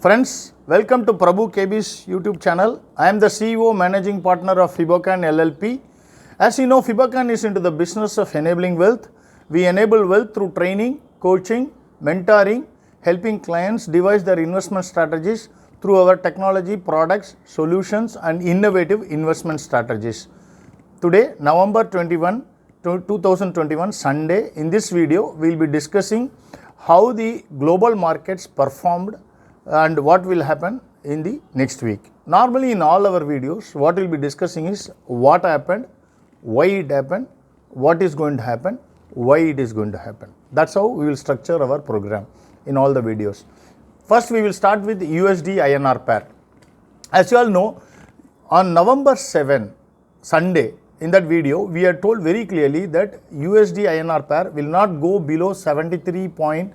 Friends, welcome to Prabhu KB's YouTube channel. I am the CEO Managing Partner of Fibocan LLP. As you know, Fibocan is into the business of enabling wealth. We enable wealth through training, coaching, mentoring, helping clients devise their investment strategies through our technology, products, solutions and innovative investment strategies. Today, November 21, 2021, Sunday, in this video, we will be discussing how the global markets performed and what will happen in the next week. Normally in all our videos, what we will be discussing is what happened, why it happened, what is going to happen, why it is going to happen. That's how we will structure our program in all the videos. First, we will start with USD INR pair. As you all know, on November 7, Sunday, in that video, we are told very clearly that USD INR pair will not go below 73.90.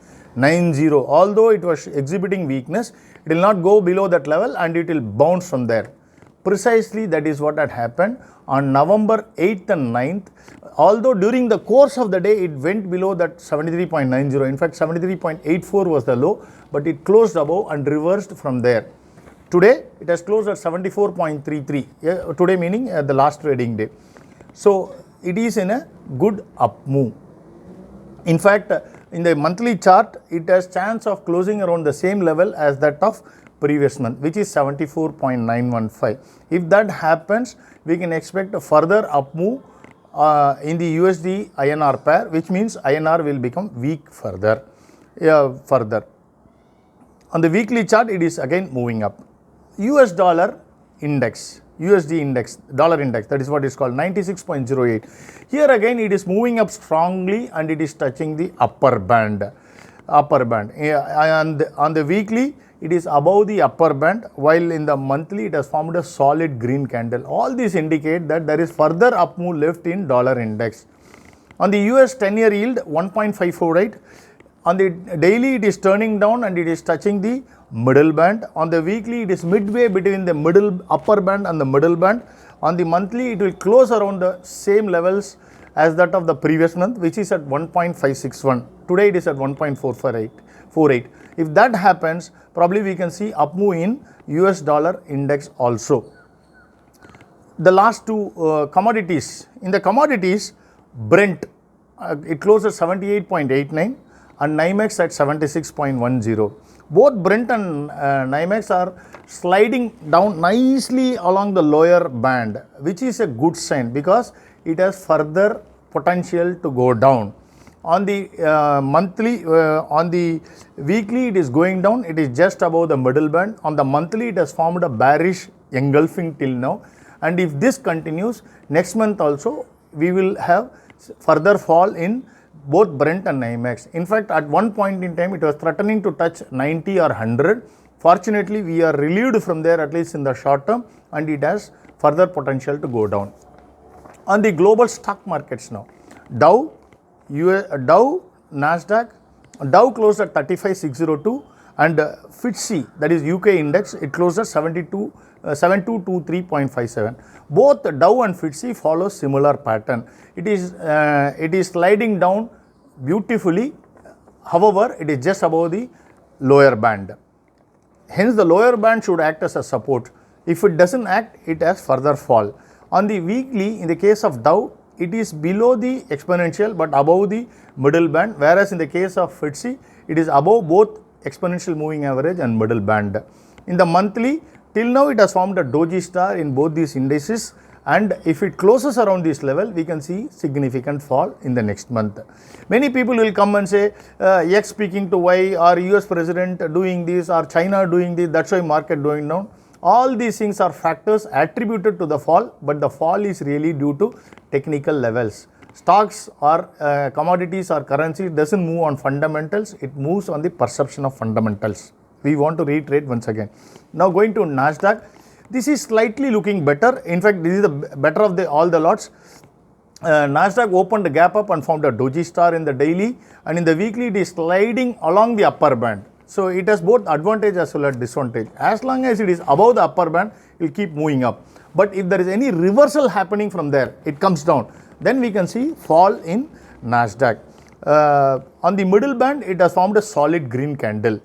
Although it was exhibiting weakness, it will not go below that level and it will bounce from there. Precisely that is what had happened on November 8th and 9th. Although during the course of the day, it went below that 73.90. In fact, 73.84 was the low, but it closed above and reversed from there. Today, it has closed at 74.33. Today meaning the last trading day. So, it is in a good up move. In fact, in the monthly chart, it has chance of closing around the same level as that of previous month, which is 74.915. If that happens, we can expect a further up move in the USD INR pair, which means INR will become weak further. On the weekly chart, it is again moving up. US dollar index, USD index, dollar index, that is what is called 96.08. Here again it is moving up strongly and it is touching the upper band. And on the weekly it is above the upper band, while in the monthly it has formed a solid green candle. All these indicate that there is further up move left in dollar index. On the US 10-year yield 1.548. On the daily it is turning down and it is touching the middle band. On the weekly it is midway between the upper band and the middle band. On the monthly it will close around the same levels as that of the previous month, which is at 1.561. Today it is at 1.448. If that happens, probably we can see up move in US dollar index also. The last two commodities. In the commodities, Brent, it closed at 78.89 and NYMEX at 76.10. Both Brent and NYMEX are sliding down nicely along the lower band, which is a good sign because it has further potential to go down. On the on the weekly it is going down, it is just above the middle band. On the monthly it has formed a bearish engulfing till now, and if this continues, next month also we will have further fall in both Brent and NYMEX. In fact, at one point in time, it was threatening to touch 90 or 100. Fortunately, we are relieved from there, at least in the short term, and it has further potential to go down. On the global stock markets now, Dow, Nasdaq, Dow closed at 35,602 and FTSE, that is UK index, it closed at 7223.57. Both Dow and FTSE follow similar pattern. It is sliding down beautifully. However, it is just above the lower band. Hence, the lower band should act as a support. If it doesn't act, it has further fall. On the weekly, in the case of Dow, it is below the exponential but above the middle band, whereas in the case of FTSE, it is above both exponential moving average and middle band. In the monthly, till now it has formed a doji star in both these indices, and if it closes around this level, we can see significant fall in the next month. Many people will come and say, X speaking to Y, or US President doing this, or China doing this, that's why market going down. All these things are factors attributed to the fall, but the fall is really due to technical levels. Stocks or commodities or currency doesn't move on fundamentals, it moves on the perception of fundamentals. We want to reiterate once again. Now going to Nasdaq, this is slightly looking better. In fact, this is the better of all the lots. Nasdaq opened the gap up and formed a doji star in the daily, and in the weekly it is sliding along the upper band. So it has both advantage as well as disadvantage. As long as it is above the upper band, it will keep moving up. But if there is any reversal happening from there, it comes down, then we can see fall in Nasdaq. On the middle band, it has formed a solid green candle.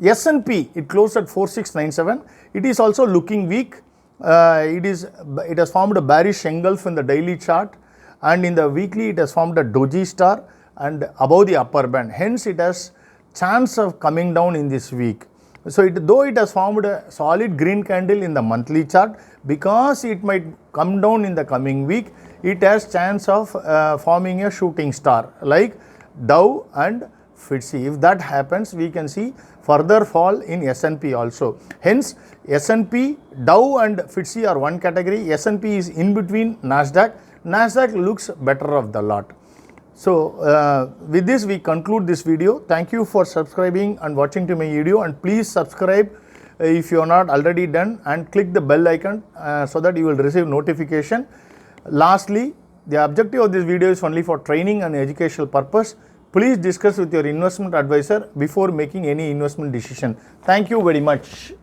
S&P, it closed at 4697. It is also looking weak. It has formed a bearish engulf in the daily chart, and in the weekly it has formed a doji star and above the upper band. Hence, it has chance of coming down in this week. So, though it has formed a solid green candle in the monthly chart, because it might come down in the coming week, it has chance of forming a shooting star like Dow and FTSE. If that happens, we can see further fall in S&P also. Hence, S&P, Dow and FTSE are one category. S&P is in between Nasdaq. Nasdaq looks better of the lot. So, with this we conclude this video. Thank you for subscribing and watching to my video, and please subscribe if you are not already done, and click the bell icon so that you will receive notification. Lastly, the objective of this video is only for training and educational purpose. Please discuss with your investment advisor before making any investment decision. Thank you very much.